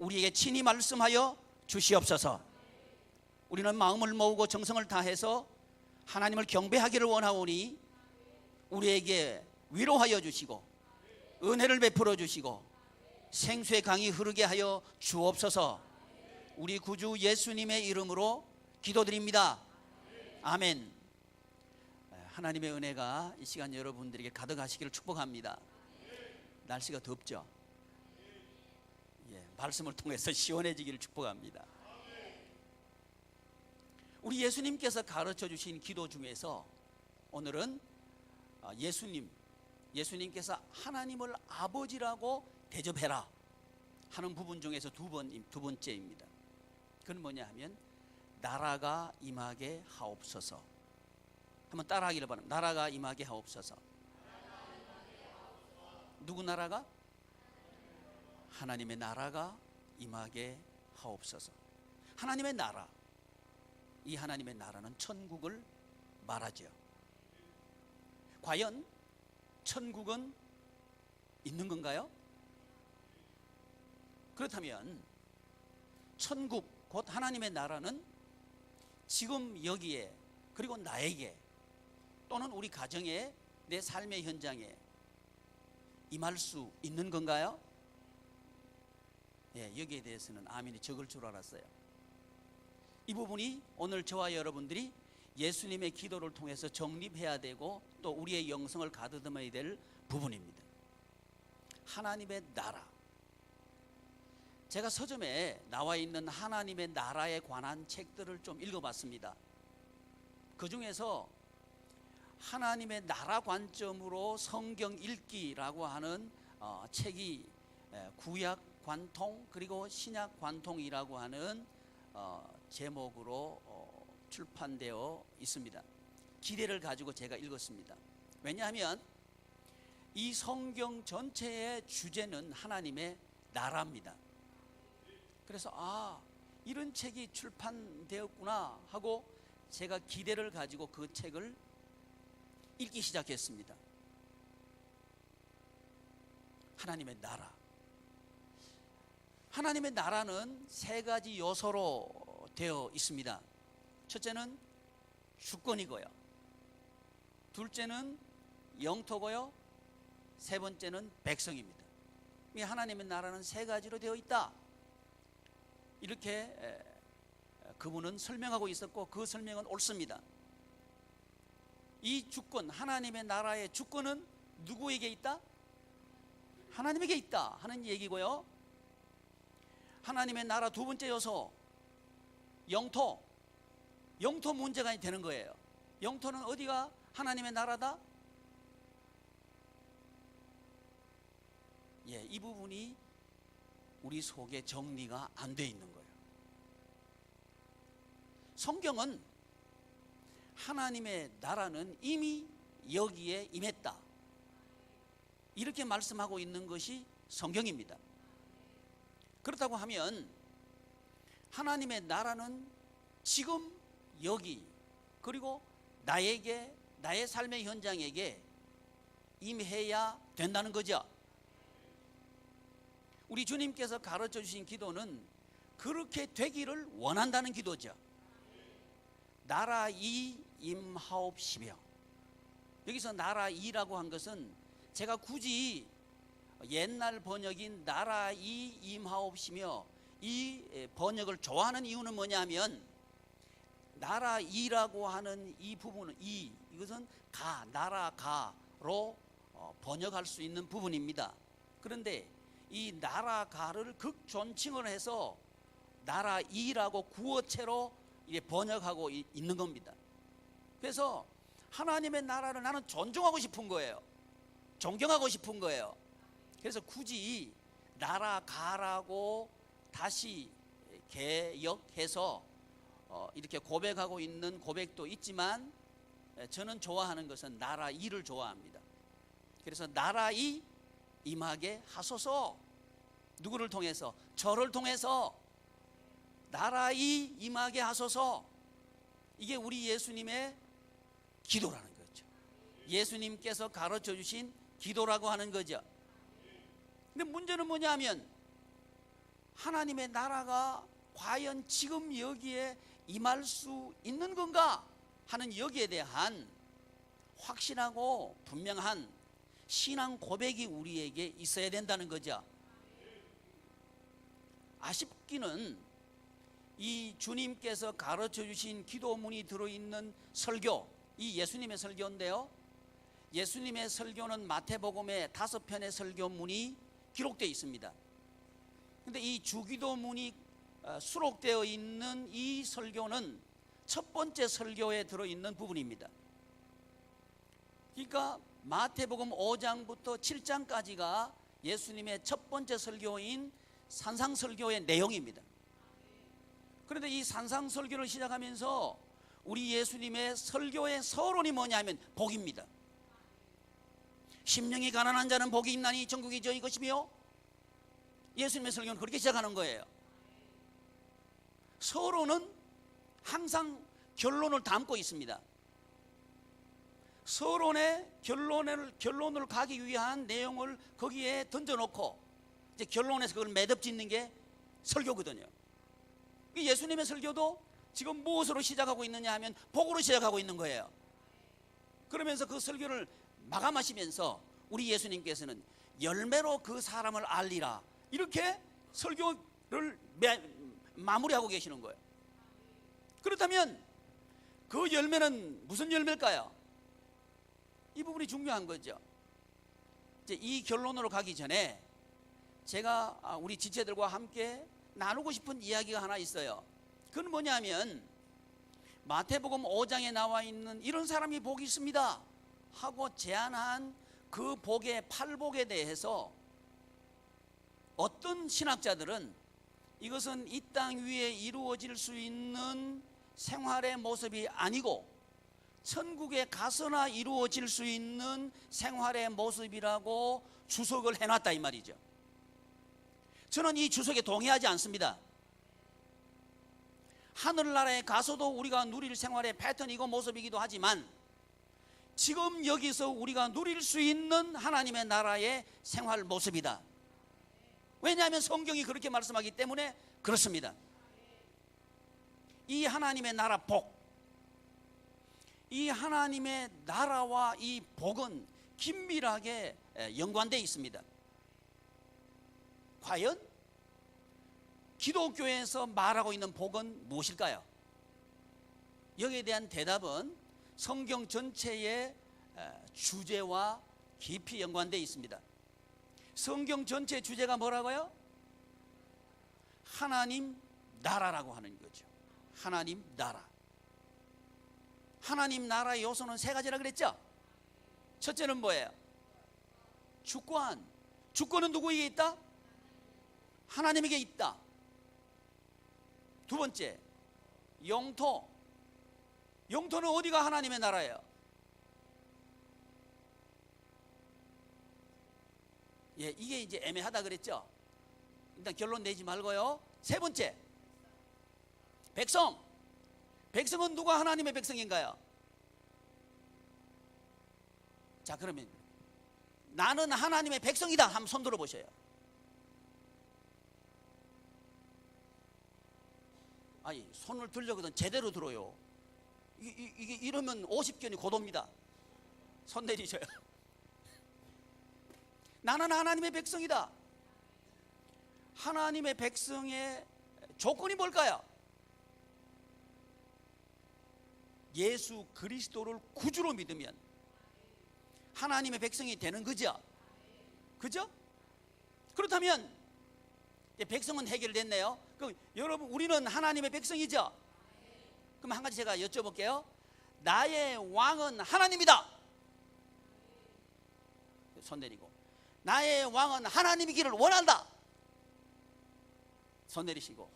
우리에게 친히 말씀하여 주시옵소서. 우리는 마음을 모으고 정성을 다해서 하나님을 경배하기를 원하오니 우리에게 위로하여 주시고 은혜를 베풀어 주시고 생수의 강이 흐르게 하여 주옵소서. 우리 구주 예수님의 이름으로 기도드립니다. 아멘. 하나님의 은혜가 이 시간 여러분들에게 가득하시기를 축복합니다. 날씨가 덥죠? 말씀을 통해서 시원해지기를 축복합니다. 우리 예수님께서 가르쳐 주신 기도 중에서 오늘은 예수님께서 하나님을 아버지라고 대접해라 하는 부분 중에서 두 번째입니다. 그건 뭐냐 하면 나라가 임하게 하옵소서. 한번 따라하기를 바랍니다. 나라가 임하게 하옵소서. 누구 나라가? 하나님의 나라가 임하게 하옵소서. 하나님의 나라, 이 하나님의 나라는 천국을 말하죠. 과연 천국은 있는 건가요? 그렇다면 천국 곧 하나님의 나라는 지금 여기에 그리고 나에게 또는 우리 가정에 내 삶의 현장에 임할 수 있는 건가요? 여기에 대해서는 아멘이 적을 줄 알았어요. 이 부분이 오늘 저와 여러분들이 예수님의 기도를 통해서 정립해야 되고 또 우리의 영성을 가다듬어야 될 부분입니다. 하나님의 나라. 제가 서점에 나와 있는 하나님의 나라에 관한 책들을 좀 읽어봤습니다. 그 중에서 하나님의 나라 관점으로 성경 읽기라고 하는 책이 구약 관통 그리고 신약 관통이라고 하는 제목으로 출판되어 있습니다. 기대를 가지고 제가 읽었습니다. 왜냐하면 이 성경 전체의 주제는 하나님의 나라입니다. 그래서 이런 책이 출판되었구나 하고 제가 기대를 가지고 그 책을 읽기 시작했습니다. 하나님의 나라. 하나님의 나라는 세 가지 요소로 되어 있습니다. 첫째는 주권이고요, 둘째는 영토고요, 세 번째는 백성입니다. 이 하나님의 나라는 세 가지로 되어 있다, 이렇게 그분은 설명하고 있었고 그 설명은 옳습니다. 이 주권, 하나님의 나라의 주권은 누구에게 있다? 하나님에게 있다 하는 얘기고요. 하나님의 나라 두 번째 요소, 영토 문제가 되는 거예요. 영토는 어디가 하나님의 나라다? 이 부분이 우리 속에 정리가 안 돼 있는 거예요. 성경은 하나님의 나라는 이미 여기에 임했다, 이렇게 말씀하고 있는 것이 성경입니다. 그렇다고 하면 하나님의 나라는 지금 여기 그리고 나에게, 나의 삶의 현장에게 임해야 된다는 거죠. 우리 주님께서 가르쳐 주신 기도는 그렇게 되기를 원한다는 기도죠. 나라 이 임하옵시며, 여기서 나라 이라고 한 것은 제가 굳이 옛날 번역인 나라 이 임하옵시며 이 번역을 좋아하는 이유는 뭐냐면, 나라 이라고 하는 이 부분은 이것은 나라 가로 번역할 수 있는 부분입니다. 그런데 이 나라 가를 극존칭을 해서 나라 이라고 구어체로 번역하고 있는 겁니다. 그래서 하나님의 나라를 나는 존중하고 싶은 거예요. 존경하고 싶은 거예요. 그래서 굳이 나라 가라고 다시 개역해서 이렇게 고백하고 있는 고백도 있지만, 저는 좋아하는 것은 나라 이를 좋아합니다. 그래서 나라 이 임하게 하소서. 누구를 통해서? 저를 통해서 나라 이 임하게 하소서. 이게 우리 예수님의 기도라는 거죠. 예수님께서 가르쳐 주신 기도라고 하는 거죠. 근데 문제는 뭐냐면 하나님의 나라가 과연 지금 여기에 임할 수 있는 건가 하는 여기에 대한 확실하고 분명한 신앙 고백이 우리에게 있어야 된다는 거죠. 아쉽기는 이 주님께서 가르쳐 주신 기도문이 들어있는 설교, 이 예수님의 설교인데요, 예수님의 설교는 마태복음의 5편의 설교문이 기록되어 있습니다. 그런데 이 주기도문이 수록되어 있는 이 설교는 첫 번째 설교에 들어있는 부분입니다. 그러니까 마태복음 5장부터 7장까지가 예수님의 첫 번째 설교인 산상설교의 내용입니다. 그런데 이 산상설교를 시작하면서 우리 예수님의 설교의 서론이 뭐냐 하면 복입니다. 심령이 가난한 자는 복이 있나니 천국이 저희 것이며, 예수님의 설교는 그렇게 시작하는 거예요. 서론은 항상 결론을 담고 있습니다. 서론의 결론을 가기 위한 내용을 거기에 던져놓고 이제 결론에서 그걸 매듭짓는 게 설교거든요. 예수님의 설교도 지금 무엇으로 시작하고 있느냐 하면 복으로 시작하고 있는 거예요. 그러면서 그 설교를 마감하시면서 우리 예수님께서는 열매로 그 사람을 알리라, 이렇게 설교를 마무리하고 계시는 거예요. 그렇다면 그 열매는 무슨 열매일까요? 이 부분이 중요한 거죠. 이제 이 결론으로 가기 전에 제가 우리 지체들과 함께 나누고 싶은 이야기가 하나 있어요. 그건 뭐냐면 마태복음 5장에 나와 있는 이런 사람이 복이 있습니다 하고 제안한 그 복의 8복에 대해서 어떤 신학자들은 이것은 이 땅 위에 이루어질 수 있는 생활의 모습이 아니고 천국에 가서나 이루어질 수 있는 생활의 모습이라고 주석을 해놨다 이 말이죠. 저는 이 주석에 동의하지 않습니다. 하늘나라에 가서도 우리가 누릴 생활의 패턴이고 모습이기도 하지만 지금 여기서 우리가 누릴 수 있는 하나님의 나라의 생활 모습이다. 왜냐하면 성경이 그렇게 말씀하기 때문에 그렇습니다. 이 하나님의 나라 복, 이 하나님의 나라와 이 복은 긴밀하게 연관되어 있습니다. 과연 기독교에서 말하고 있는 복은 무엇일까요? 여기에 대한 대답은 성경 전체의 주제와 깊이 연관되어 있습니다. 성경 전체 주제가 뭐라고요? 하나님 나라라고 하는 거죠. 하나님 나라. 하나님 나라의 요소는 3가지라 그랬죠? 첫째는 뭐예요? 주권. 주권은 누구에게 있다? 하나님에게 있다. 두 번째, 영토. 영토는 어디가 하나님의 나라예요? 예, 이게 이제 애매하다 그랬죠? 일단 결론 내지 말고요. 세 번째, 백성. 백성은 누가 하나님의 백성인가요? 자, 그러면 나는 하나님의 백성이다 한번 손 들어보셔요. 아니, 손을 들려거든 제대로 들어요. 이게 이러면 50견이 고도입니다. 손 내리셔요. 나는 하나님의 백성이다. 하나님의 백성의 조건이 뭘까요? 예수 그리스도를 구주로 믿으면 하나님의 백성이 되는 거죠. 그죠? 그렇다면 백성은 해결됐네요. 그럼 여러분, 우리는 하나님의 백성이죠. 그럼 한 가지 제가 여쭤볼게요. 나의 왕은 하나님이다. 손 내리고. 나의 왕은 하나님이기를 원한다. 손 내리시고.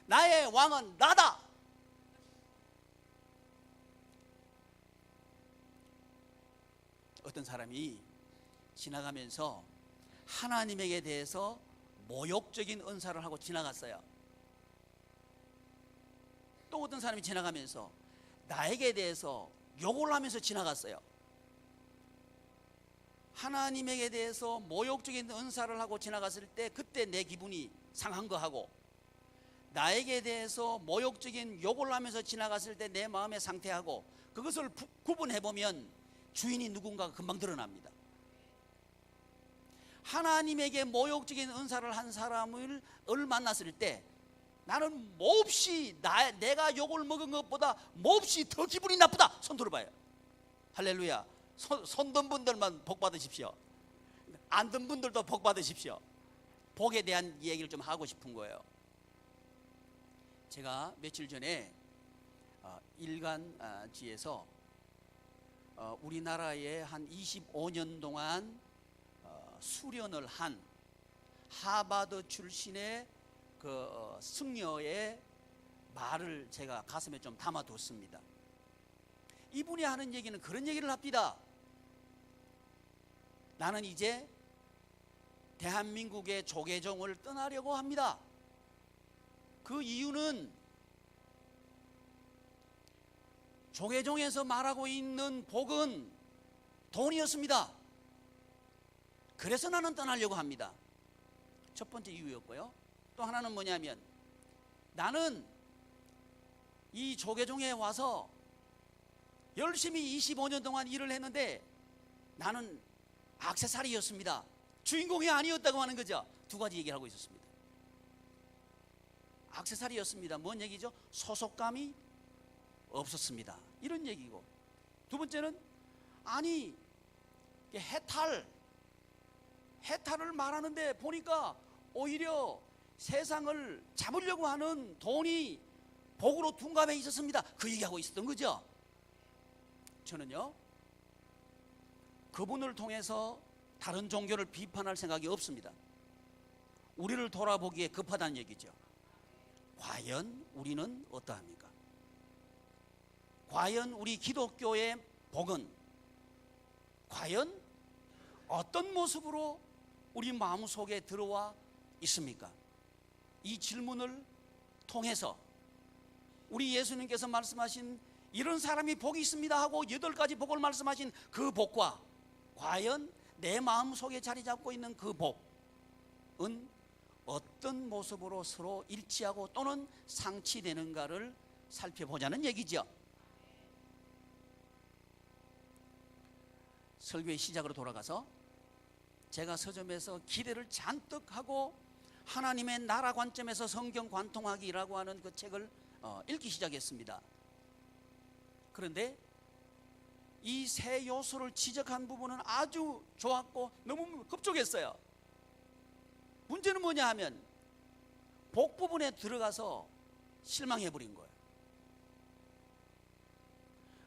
나의 왕은 나다. 어떤 사람이 지나가면서 하나님에게 대해서 모욕적인 은사를 하고 지나갔어요. 또 어떤 사람이 지나가면서 나에게 대해서 욕을 하면서 지나갔어요. 하나님에게 대해서 모욕적인 은사를 하고 지나갔을 때 그때 내 기분이 상한 거 하고, 나에게 대해서 모욕적인 욕을 하면서 지나갔을 때 내 마음의 상태하고, 그것을 구분해보면 주인이 누군가가 금방 드러납니다. 하나님에게 모욕적인 은사를 한 사람을 만났을 때 나는 몹시 내가 욕을 먹은 것보다 몹시 더 기분이 나쁘다. 손 들어봐요. 할렐루야. 손 든 분들만 복 받으십시오. 안 든 분들도 복 받으십시오. 복에 대한 얘기를 좀 하고 싶은 거예요. 제가 며칠 전에 일간지에서 우리나라에 한 25년 동안 수련을 한 하버드 출신의 그 승려의 말을 제가 가슴에 좀 담아뒀습니다. 이분이 하는 얘기는 그런 얘기를 합니다. 나는 이제 대한민국의 조계종을 떠나려고 합니다. 그 이유는 조계종에서 말하고 있는 복은 돈이었습니다. 그래서 나는 떠나려고 합니다. 첫 번째 이유였고요. 또 하나는 뭐냐면, 나는 이 조계종에 와서 열심히 25년 동안 일을 했는데 나는 액세서리였습니다. 주인공이 아니었다고 하는 거죠. 두 가지 얘기를 하고 있었습니다. 액세서리였습니다. 뭔 얘기죠? 소속감이 없었습니다. 이런 얘기고, 두 번째는 아니 해탈을 말하는데 보니까 오히려 세상을 잡으려고 하는 돈이 복으로 둔갑해 있었습니다. 그 얘기하고 있었던 거죠. 저는요, 그분을 통해서 다른 종교를 비판할 생각이 없습니다. 우리를 돌아보기에 급하다는 얘기죠. 과연 우리는 어떠합니까? 과연 우리 기독교의 복은 과연 어떤 모습으로 우리 마음속에 들어와 있습니까? 이 질문을 통해서 우리 예수님께서 말씀하신 이런 사람이 복이 있습니다 하고 8가지 복을 말씀하신 그 복과 과연 내 마음속에 자리 잡고 있는 그 복은 어떤 모습으로 서로 일치하고 또는 상치되는가를 살펴보자는 얘기죠. 설교의 시작으로 돌아가서 제가 서점에서 기대를 잔뜩 하고 하나님의 나라 관점에서 성경 관통하기라고 하는 그 책을 읽기 시작했습니다. 그런데 이 세 요소를 지적한 부분은 아주 좋았고 너무 흡족했어요. 문제는 뭐냐 하면 복 부분에 들어가서 실망해버린 거예요.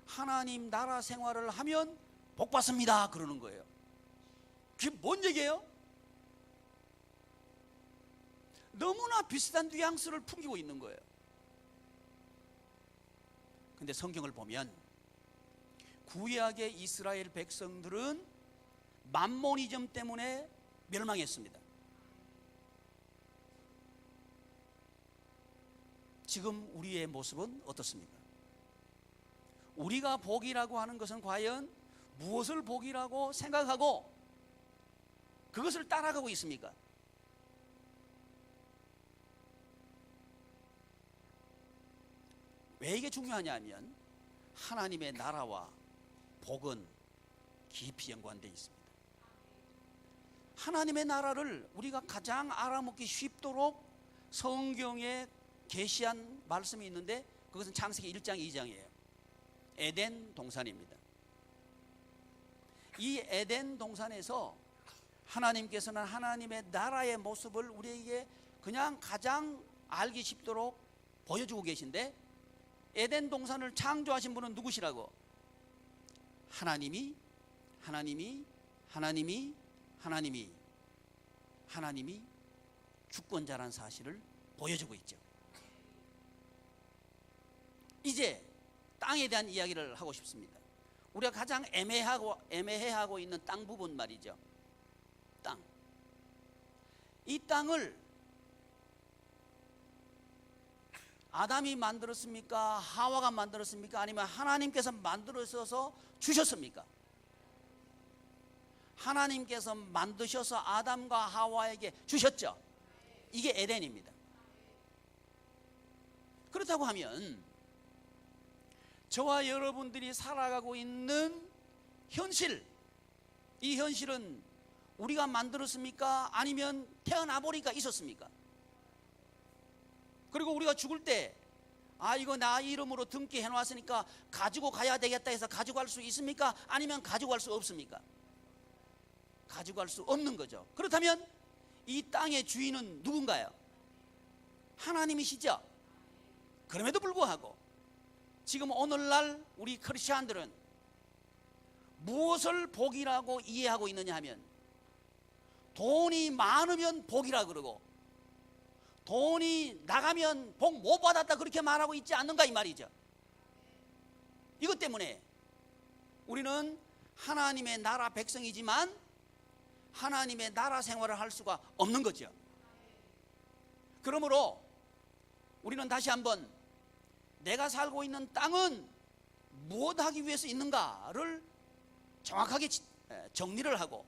하나님 나라 생활을 하면 복 받습니다 그러는 거예요. 그게 뭔 얘기예요? 너무나 비슷한 뉘앙스를 풍기고 있는 거예요. 근데 성경을 보면 구약의 이스라엘 백성들은 만모니즘 때문에 멸망했습니다. 지금 우리의 모습은 어떻습니까? 우리가 복이라고 하는 것은 과연 무엇을 복이라고 생각하고 그것을 따라가고 있습니까? 왜 이게 중요하냐 하면 하나님의 나라와 복은 깊이 연관되어 있습니다. 하나님의 나라를 우리가 가장 알아먹기 쉽도록 성경에 계시한 말씀이 있는데 그것은 창세기 1장 2장이에요. 에덴 동산입니다. 이 에덴 동산에서 하나님께서는 하나님의 나라의 모습을 우리에게 그냥 가장 알기 쉽도록 보여주고 계신데, 에덴 동산을 창조하신 분은 누구시라고? 하나님이 주권자라는 사실을 보여주고 있죠. 이제 땅에 대한 이야기를 하고 싶습니다. 우리가 가장 애매해하고 있는 땅 부분 말이죠. 땅. 이 땅을 아담이 만들었습니까? 하와가 만들었습니까? 아니면 하나님께서 만들어서 주셨습니까? 하나님께서 만드셔서 아담과 하와에게 주셨죠. 이게 에덴입니다. 그렇다고 하면 저와 여러분들이 살아가고 있는 현실, 이 현실은 우리가 만들었습니까? 아니면 태어나 보니까 있었습니까? 그리고 우리가 죽을 때 이거 나 이름으로 등기해 놨으니까 가지고 가야 되겠다 해서 가져갈 수 있습니까? 아니면 가져갈 수 없습니까? 가져갈 수 없는 거죠. 그렇다면 이 땅의 주인은 누군가요? 하나님이시죠. 그럼에도 불구하고 지금 오늘날 우리 크리스찬들은 무엇을 복이라고 이해하고 있느냐 하면, 돈이 많으면 복이라 그러고 돈이 나가면 복 못 받았다 그렇게 말하고 있지 않는가 이 말이죠. 이것 때문에 우리는 하나님의 나라 백성이지만 하나님의 나라 생활을 할 수가 없는 거죠. 그러므로 우리는 다시 한번 내가 살고 있는 땅은 무엇 하기 위해서 있는가를 정확하게 정리를 하고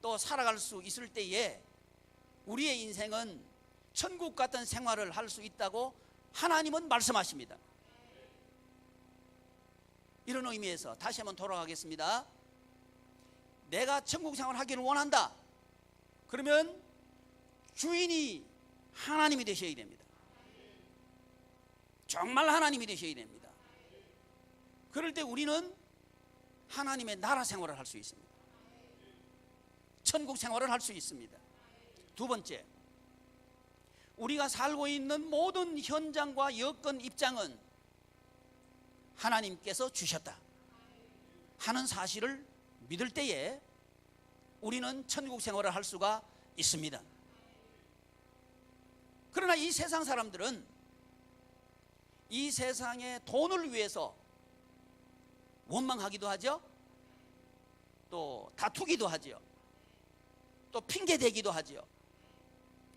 또 살아갈 수 있을 때에 우리의 인생은 천국 같은 생활을 할 수 있다고 하나님은 말씀하십니다. 이런 의미에서 다시 한번 돌아가겠습니다. 내가 천국 생활을 하기를 원한다. 그러면 주인이 하나님이 되셔야 됩니다. 정말 하나님이 되셔야 됩니다. 그럴 때 우리는 하나님의 나라 생활을 할 수 있습니다. 천국 생활을 할 수 있습니다. 두 번째, 우리가 살고 있는 모든 현장과 여건 입장은 하나님께서 주셨다 하는 사실을 믿을 때에 우리는 천국 생활을 할 수가 있습니다. 그러나 이 세상 사람들은 이 세상의 돈을 위해서 원망하기도 하죠. 또 다투기도 하죠. 또 핑계대기도 하죠.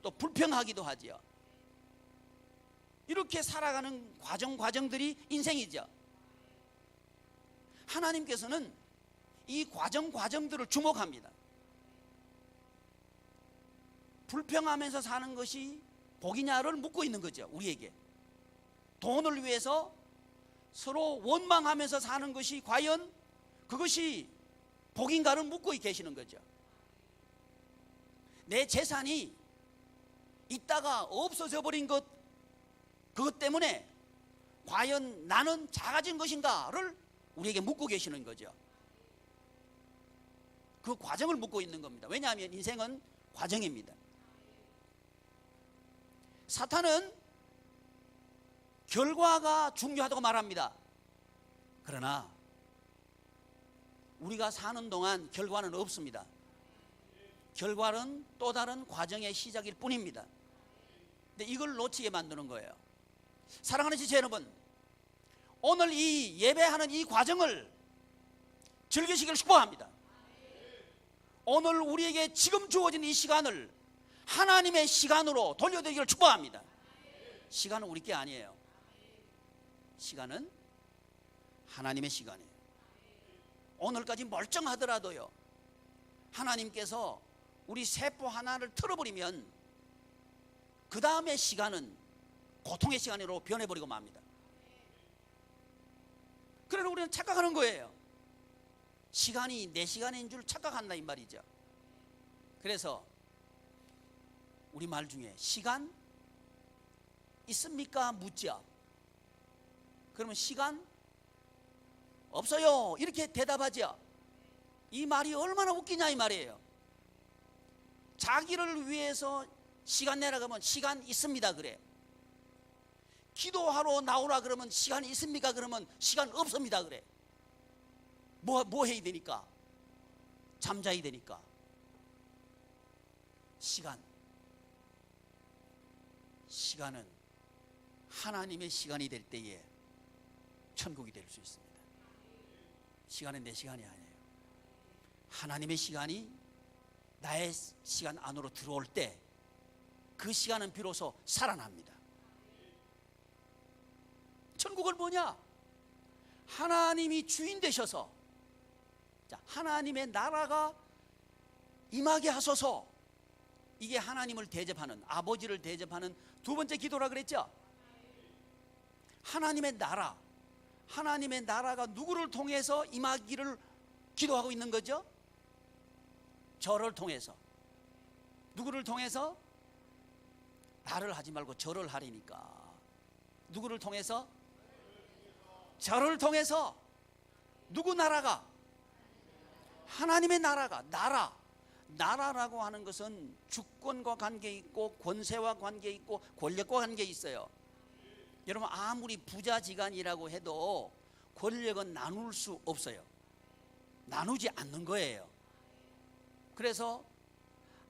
또 불평하기도 하죠. 이렇게 살아가는 과정들이 인생이죠. 하나님께서는 이 과정들을 주목합니다. 불평하면서 사는 것이 복이냐를 묻고 있는 거죠. 우리에게 돈을 위해서 서로 원망하면서 사는 것이 과연 그것이 복인가를 묻고 계시는 거죠. 내 재산이 있다가 없어져 버린 그것 때문에 과연 나는 작아진 것인가를 우리에게 묻고 계시는 거죠. 그 과정을 묻고 있는 겁니다. 왜냐하면 인생은 과정입니다. 사탄은 결과가 중요하다고 말합니다. 그러나 우리가 사는 동안 결과는 없습니다. 결과는 또 다른 과정의 시작일 뿐입니다. 근데 이걸 놓치게 만드는 거예요. 사랑하는 지체 여러분, 오늘 이 예배하는 이 과정을 즐기시길 축복합니다. 오늘 우리에게 지금 주어진 이 시간을 하나님의 시간으로 돌려드리기를 축복합니다. 시간은 우리 게 아니에요. 시간은 하나님의 시간이에요. 오늘까지 멀쩡하더라도요, 하나님께서 우리 세포 하나를 틀어버리면 그 다음의 시간은 고통의 시간으로 변해버리고 맙니다. 그러나 우리는 착각하는 거예요. 시간이 내 시간인 줄 착각한다 이 말이죠. 그래서 우리 말 중에 시간 있습니까? 묻죠. 그러면 시간 없어요 이렇게 대답하죠. 이 말이 얼마나 웃기냐 이 말이에요. 자기를 위해서 시간 내라 그러면 시간 있습니다 그래. 기도하러 나오라 그러면 시간 있습니까? 그러면 시간 없습니다 그래. 뭐 해야 되니까? 잠자야 되니까. 시간은 하나님의 시간이 될 때에 천국이 될 수 있습니다. 시간은 내 시간이 아니에요. 하나님의 시간이 나의 시간 안으로 들어올 때 그 시간은 비로소 살아납니다. 천국은 뭐냐? 하나님이 주인 되셔서 하나님의 나라가 임하게 하소서, 이게 하나님을 대접하는, 아버지를 대접하는 두 번째 기도라 그랬죠. 하나님의 나라, 하나님의 나라가 누구를 통해서 임하기를 기도하고 있는 거죠? 저를 통해서. 누구를 통해서? 나를 하지 말고 저를 하리니까. 누구를 통해서? 저를 통해서. 누구 나라가? 하나님의 나라가. 나라라고 하는 것은 주권과 관계 있고 권세와 관계 있고 권력과 관계 있어요. 여러분, 아무리 부자지간이라고 해도 권력은 나눌 수 없어요. 나누지 않는 거예요. 그래서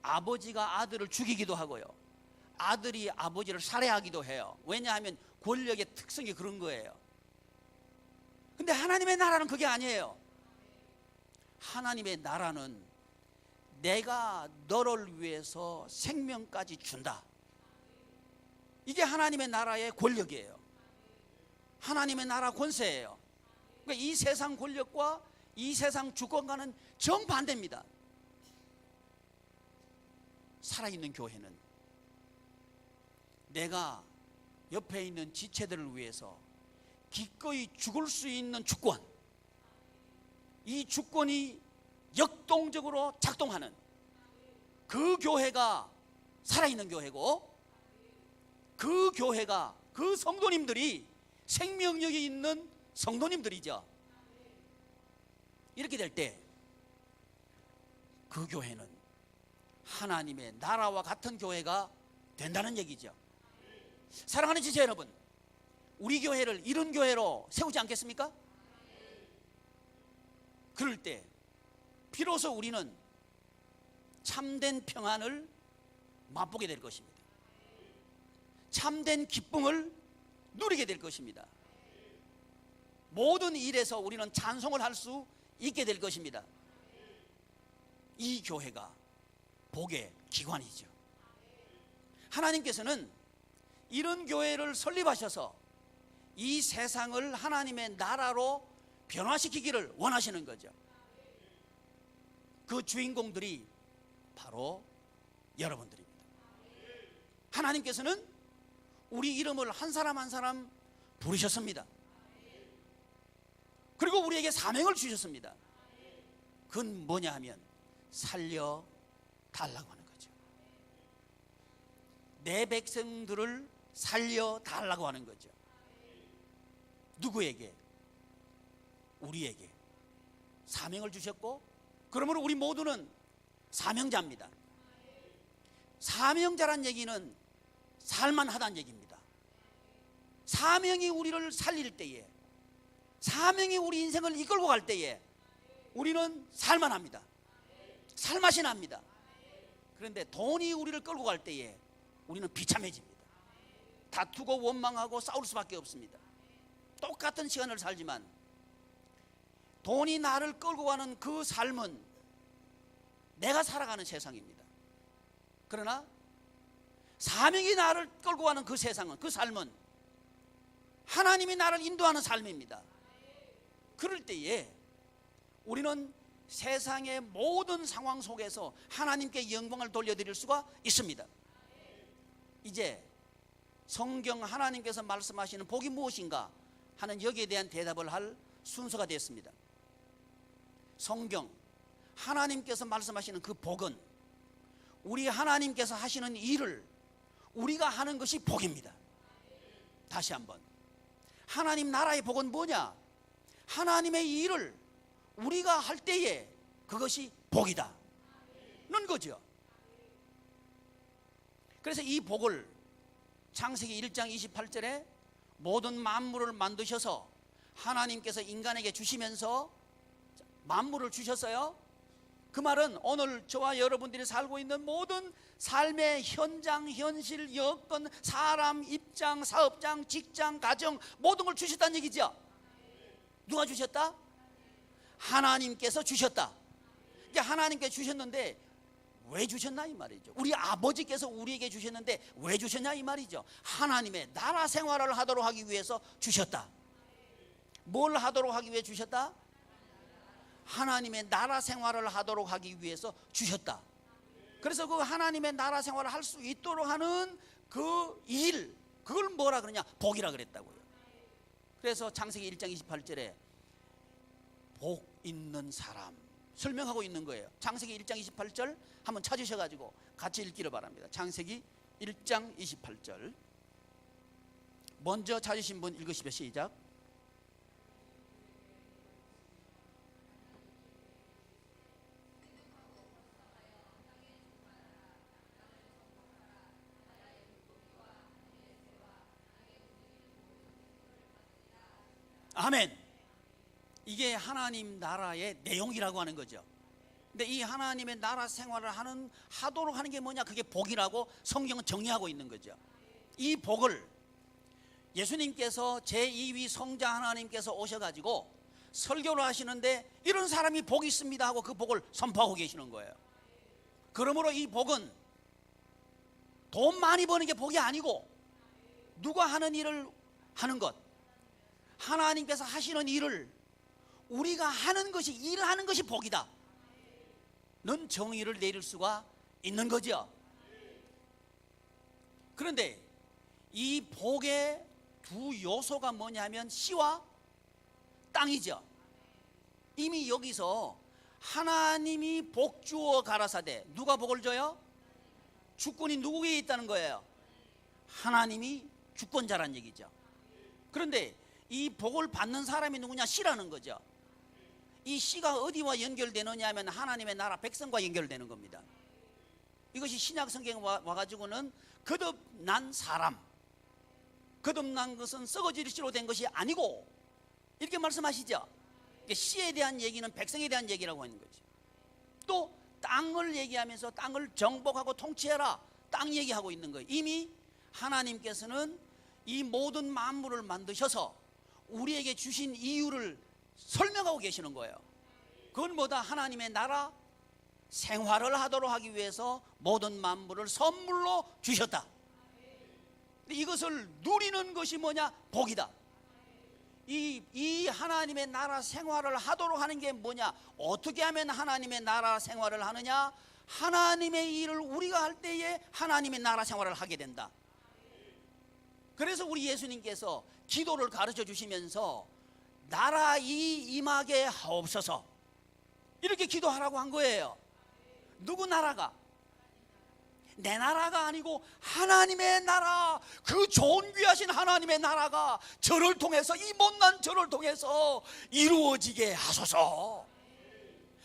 아버지가 아들을 죽이기도 하고요, 아들이 아버지를 살해하기도 해요. 왜냐하면 권력의 특성이 그런 거예요. 근데 하나님의 나라는 그게 아니에요. 하나님의 나라는 내가 너를 위해서 생명까지 준다. 이게 하나님의 나라의 권력이에요. 하나님의 나라 권세예요. 그러니까 이 세상 권력과 이 세상 주권과는 정반대입니다. 살아있는 교회는 내가 옆에 있는 지체들을 위해서 기꺼이 죽을 수 있는 주권, 이 주권이 역동적으로 작동하는 그 교회가 살아있는 교회고, 그 교회가, 그 성도님들이 생명력이 있는 성도님들이죠. 이렇게 될 때 그 교회는 하나님의 나라와 같은 교회가 된다는 얘기죠. 사랑하는 지체 여러분, 우리 교회를 이런 교회로 세우지 않겠습니까? 그럴 때 비로소 우리는 참된 평안을 맛보게 될 것입니다. 참된 기쁨을 누리게 될 것입니다. 모든 일에서 우리는 찬송을 할 수 있게 될 것입니다. 이 교회가 복의 기관이죠. 하나님께서는 이런 교회를 설립하셔서 이 세상을 하나님의 나라로 변화시키기를 원하시는 거죠. 그 주인공들이 바로 여러분들입니다. 하나님께서는 우리 이름을 한 사람 한 사람 부르셨습니다. 그리고 우리에게 사명을 주셨습니다. 그건 뭐냐 하면 살려달라고 하는 거죠. 내 백성들을 살려달라고 하는 거죠. 누구에게? 우리에게 사명을 주셨고, 그러므로 우리 모두는 사명자입니다. 사명자란 얘기는 살만하다는 얘기입니다. 사명이 우리를 살릴 때에, 사명이 우리 인생을 이끌고 갈 때에 우리는 살만합니다. 살맛이 납니다. 그런데 돈이 우리를 끌고 갈 때에 우리는 비참해집니다. 다투고 원망하고 싸울 수밖에 없습니다. 똑같은 시간을 살지만 돈이 나를 끌고 가는 그 삶은 내가 살아가는 세상입니다. 그러나 사명이 나를 끌고 가는 그 세상은, 그 삶은 하나님이 나를 인도하는 삶입니다. 그럴 때에 우리는 세상의 모든 상황 속에서 하나님께 영광을 돌려드릴 수가 있습니다. 이제 성경 하나님께서 말씀하시는 복이 무엇인가 하는 여기에 대한 대답을 할 순서가 됐습니다. 성경 하나님께서 말씀하시는 그 복은 우리 하나님께서 하시는 일을 우리가 하는 것이 복입니다. 다시 한번, 하나님 나라의 복은 뭐냐? 하나님의 일을 우리가 할 때에 그것이 복이다 는 거죠. 그래서 이 복을 창세기 1장 28절에 모든 만물을 만드셔서 하나님께서 인간에게 주시면서 만물을 주셨어요. 그 말은 오늘 저와 여러분들이 살고 있는 모든 삶의 현장, 현실, 여건, 사람, 입장, 사업장, 직장, 가정 모든 걸 주셨다는 얘기죠. 누가 주셨다? 하나님께서 주셨다. 이제 하나님께 주셨는데 왜 주셨나 이 말이죠. 우리 아버지께서 우리에게 주셨는데 왜 주셨냐 이 말이죠. 하나님의 나라 생활을 하도록 하기 위해서 주셨다. 뭘 하도록 하기 위해 주셨다? 하나님의 나라 생활을 하도록 하기 위해서 주셨다. 그래서 그 하나님의 나라 생활을 할 수 있도록 하는 그 일, 그걸 뭐라 그러냐? 복이라 그랬다고요. 그래서 창세기 1장 28절에 복 있는 사람 설명하고 있는 거예요. 창세기 1장 28절 한번 찾으셔가지고 같이 읽기를 바랍니다. 창세기 1장 28절 먼저 찾으신 분 읽으시죠. 시작. 아멘. 이게 하나님 나라의 내용이라고 하는 거죠. 근데 이 하나님의 나라 생활을 하도록 하는 게 뭐냐? 그게 복이라고 성경은 정의하고 있는 거죠. 이 복을 예수님께서 제2위 성자 하나님께서 오셔가지고 설교를 하시는데 이런 사람이 복이 있습니다 하고 그 복을 선포하고 계시는 거예요. 그러므로 이 복은 돈 많이 버는 게 복이 아니고 누가 하는 일을 하는 것, 하나님께서 하시는 일을 우리가 하는 것이, 일하는 것이 복이다 는 정의를 내릴 수가 있는 거죠. 그런데 이 복의 두 요소가 뭐냐면 씨와 땅이죠. 이미 여기서 하나님이 복 주어 가라사대, 누가 복을 줘요? 주권이 누구에게 있다는 거예요? 하나님이 주권자란 얘기죠. 그런데 이 복을 받는 사람이 누구냐? 씨라는 거죠. 이 씨가 어디와 연결되느냐 하면 하나님의 나라 백성과 연결되는 겁니다. 이것이 신약 성경에 와가지고는 거듭난 사람, 거듭난 것은 썩어질 씨로 된 것이 아니고 이렇게 말씀하시죠. 씨에 대한 얘기는 백성에 대한 얘기라고 하는 거죠. 또 땅을 얘기하면서 땅을 정복하고 통치해라, 땅 얘기하고 있는 거예요. 이미 하나님께서는 이 모든 만물을 만드셔서 우리에게 주신 이유를 설명하고 계시는 거예요. 그건 뭐다? 하나님의 나라 생활을 하도록 하기 위해서 모든 만물을 선물로 주셨다. 이것을 누리는 것이 뭐냐? 복이다. 이 하나님의 나라 생활을 하도록 하는 게 뭐냐? 어떻게 하면 하나님의 나라 생활을 하느냐? 하나님의 일을 우리가 할 때에 하나님의 나라 생활을 하게 된다. 그래서 우리 예수님께서 기도를 가르쳐 주시면서 나라 임하게 하옵소서 이렇게 기도하라고 한 거예요. 누구 나라가? 내 나라가 아니고 하나님의 나라, 그 존귀하신 하나님의 나라가 저를 통해서, 이 못난 저를 통해서 이루어지게 하소서.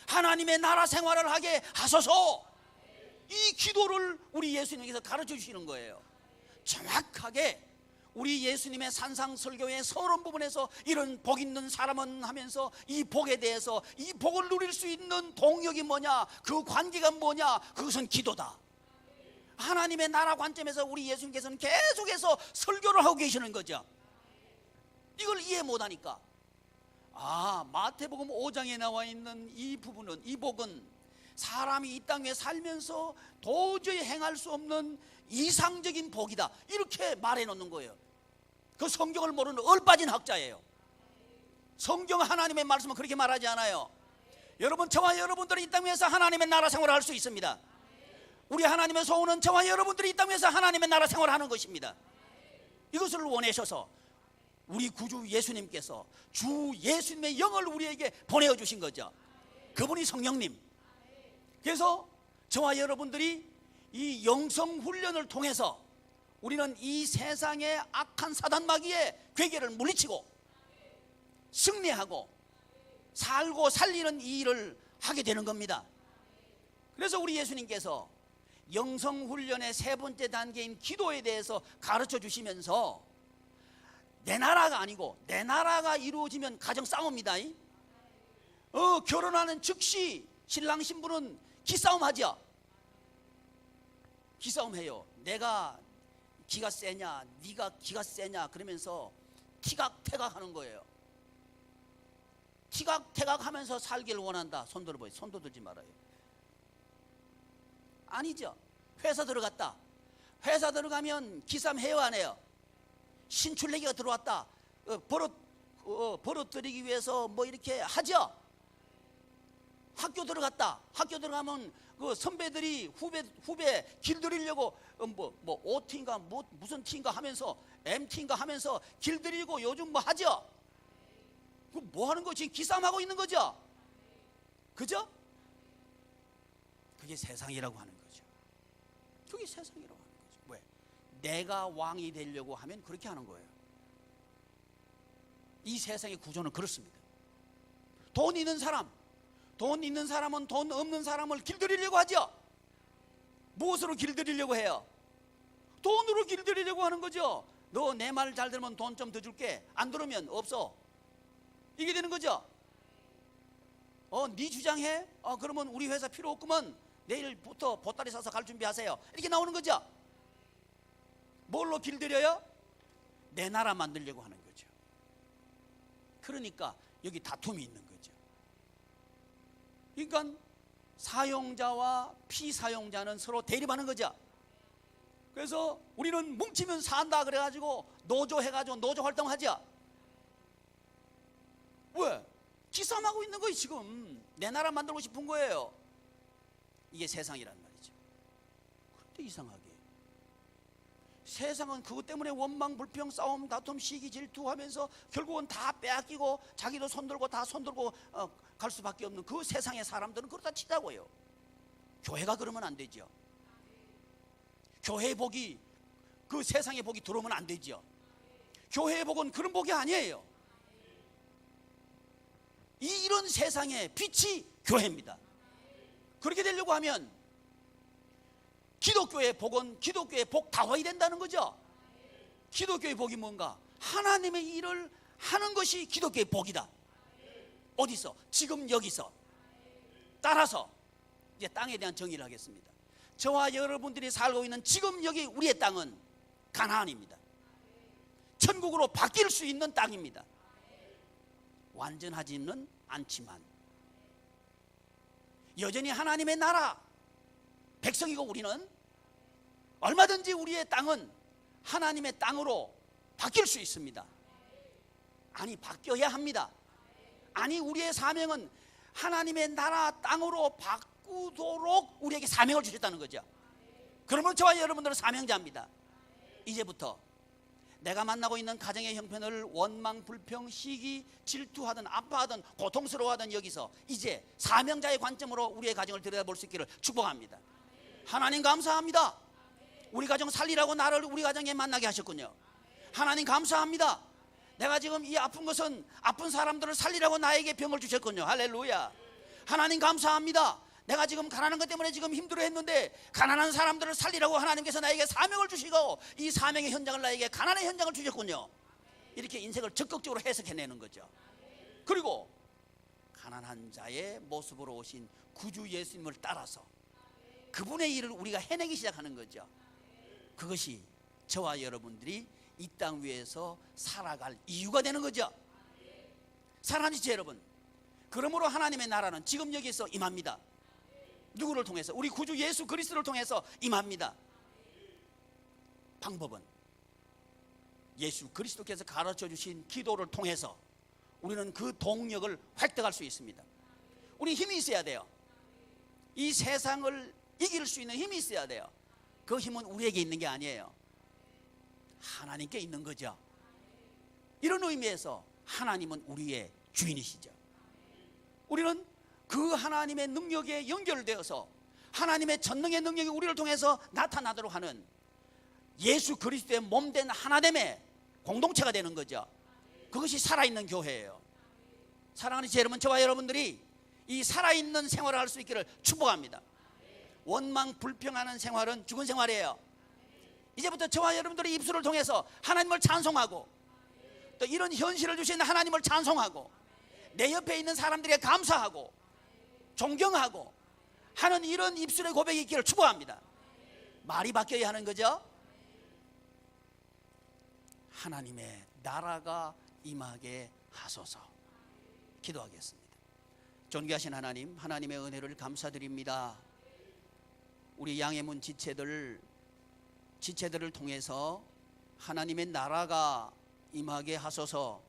하나님의 나라 생활을 하게 하소서. 이 기도를 우리 예수님께서 가르쳐 주시는 거예요. 정확하게 우리 예수님의 산상설교의 서론 부분에서 이런 복 있는 사람은 하면서 이 복에 대해서, 이 복을 누릴 수 있는 동력이 뭐냐, 그 관계가 뭐냐, 그것은 기도다. 하나님의 나라 관점에서 우리 예수님께서는 계속해서 설교를 하고 계시는 거죠. 이걸 이해 못하니까 마태복음 5장에 나와 있는 이 부분은, 이 복은 사람이 이 땅에 살면서 도저히 행할 수 없는 이상적인 복이다 이렇게 말해 놓는 거예요. 그 성경을 모르는 얼빠진 학자예요. 성경 하나님의 말씀은 그렇게 말하지 않아요. 여러분, 저와 여러분들은 이 땅 위에서 하나님의 나라 생활을 할 수 있습니다. 우리 하나님의 소원은 저와 여러분들이 이 땅 위에서 하나님의 나라 생활을 하는 것입니다. 이것을 원하셔서 우리 구주 예수님께서 주 예수님의 영을 우리에게 보내어 주신 거죠. 그분이 성령님. 그래서 저와 여러분들이 이 영성 훈련을 통해서 우리는 이 세상의 악한 사단 마귀의 괴계를 물리치고 승리하고 살고 살리는 이 일을 하게 되는 겁니다. 그래서 우리 예수님께서 영성 훈련의 세 번째 단계인 기도에 대해서 가르쳐 주시면서 내 나라가 아니고 내 나라가 이루어지면 가정 싸웁니다. 결혼하는 즉시 신랑 신부는 기싸움 하죠. 기싸움 해요. 내가 기가 세냐, 네가 기가 세냐 그러면서 티각태각 하는 거예요. 티각태각 하면서 살기를 원한다. 손 들어봐요. 손도 들지 말아요. 아니죠. 회사 들어갔다. 회사 들어가면 기싸움 해요, 안 해요? 신출내기가 들어왔다. 버릇 들이기 위해서 뭐 이렇게 하죠. 학교 들어갔다. 학교 들어가면 그 선배들이 후배 길들이려고 뭐 OT인가 무슨 T인가 하면서 MT인가 하면서 길들이고 요즘 뭐 하죠? 그 뭐 하는 거 지금 기싸움하고 있는 거죠? 그죠? 그게 세상이라고 하는 거죠. 그게 세상이라고 하는 거죠. 왜? 내가 왕이 되려고 하면 그렇게 하는 거예요. 이 세상의 구조는 그렇습니다. 돈 있는 사람은 돈 없는 사람을 길들이려고 하죠. 무엇으로 길들이려고 해요? 돈으로 길들이려고 하는 거죠. 너 내 말 잘 들으면 돈 좀 더 줄게. 안 들으면 없어. 이게 되는 거죠. 네 주장해? 그러면 우리 회사 필요 없구먼. 내일부터 보따리 싸서 갈 준비하세요. 이렇게 나오는 거죠. 뭘로 길들여요? 내 나라 만들려고 하는 거죠. 그러니까 여기 다툼이 있는 거죠. 그러니까 사용자와 피사용자는 서로 대립하는 거죠. 그래서 우리는 뭉치면 산다 그래가지고 노조 해가지고 노조 활동하죠. 왜? 기싸움하고 있는 거예요. 지금 내 나라 만들고 싶은 거예요. 이게 세상이란 말이죠. 그런데 이상하게 세상은 그것 때문에 원망, 불평, 싸움, 다툼, 시기, 질투하면서 결국은 다 빼앗기고 자기도 손들고 다 손들고 갈 수밖에 없는 그 세상의 사람들은 그러다 치자고요. 교회가 그러면 안 되죠. 교회의 복이 그 세상의 복이 들어오면 안 되죠. 교회의 복은 그런 복이 아니에요. 이런 세상의 빛이 교회입니다. 그렇게 되려고 하면 기독교의 복은 기독교의 복 다워야 된다는 거죠. 기독교의 복이 뭔가? 하나님의 일을 하는 것이 기독교의 복이다. 어디서? 지금 여기서. 따라서 이제 땅에 대한 정의를 하겠습니다. 저와 여러분들이 살고 있는 지금 여기 우리의 땅은 가나안입니다. 천국으로 바뀔 수 있는 땅입니다. 완전하지는 않지만 여전히 하나님의 나라 백성이고 우리는 얼마든지 우리의 땅은 하나님의 땅으로 바뀔 수 있습니다. 아니, 바뀌어야 합니다. 아니, 우리의 사명은 하나님의 나라 땅으로 바꾸도록 우리에게 사명을 주셨다는 거죠. 그러므로 저와 여러분들은 사명자입니다. 이제부터 내가 만나고 있는 가정의 형편을 원망, 불평, 시기, 질투하든 아파하든 고통스러워하든 여기서 이제 사명자의 관점으로 우리의 가정을 들여다볼 수 있기를 축복합니다. 하나님 감사합니다. 우리 가정 살리라고 나를 우리 가정에 만나게 하셨군요. 하나님 감사합니다. 내가 지금 이 아픈 것은 아픈 사람들을 살리라고 나에게 병을 주셨군요. 할렐루야. 하나님 감사합니다. 내가 지금 가난한 것 때문에 지금 힘들어했는데 가난한 사람들을 살리라고 하나님께서 나에게 사명을 주시고 이 사명의 현장을 나에게 가난의 현장을 주셨군요. 이렇게 인생을 적극적으로 해석해내는 거죠. 그리고 가난한 자의 모습으로 오신 구주 예수님을 따라서 그분의 일을 우리가 해내기 시작하는 거죠. 그것이 저와 여러분들이 이 땅 위에서 살아갈 이유가 되는 거죠. 사랑하는 지체 여러분, 그러므로 하나님의 나라는 지금 여기서 임합니다. 누구를 통해서? 우리 구주 예수 그리스도를 통해서 임합니다. 방법은 예수 그리스도께서 가르쳐 주신 기도를 통해서 우리는 그 동력을 획득할 수 있습니다. 우리 힘이 있어야 돼요. 이 세상을 이길 수 있는 힘이 있어야 돼요. 그 힘은 우리에게 있는 게 아니에요. 하나님께 있는 거죠. 이런 의미에서 하나님은 우리의 주인이시죠. 우리는 그 하나님의 능력에 연결되어서 하나님의 전능의 능력이 우리를 통해서 나타나도록 하는 예수 그리스도의 몸된 하나됨의 공동체가 되는 거죠. 그것이 살아있는 교회예요. 사랑하는 제 여러분, 저와 여러분들이 이 살아있는 생활을 할 수 있기를 축복합니다. 원망 불평하는 생활은 죽은 생활이에요. 이제부터 저와 여러분들의 입술을 통해서 하나님을 찬송하고 또 이런 현실을 주신 하나님을 찬송하고 내 옆에 있는 사람들에게 감사하고 존경하고 하는 이런 입술의 고백이 있기를 축복합니다. 말이 바뀌어야 하는 거죠. 하나님의 나라가 임하게 하소서. 기도하겠습니다. 존귀하신 하나님, 하나님의 은혜를 감사드립니다. 우리 양해문 지체들을 통해서 하나님의 나라가 임하게 하소서.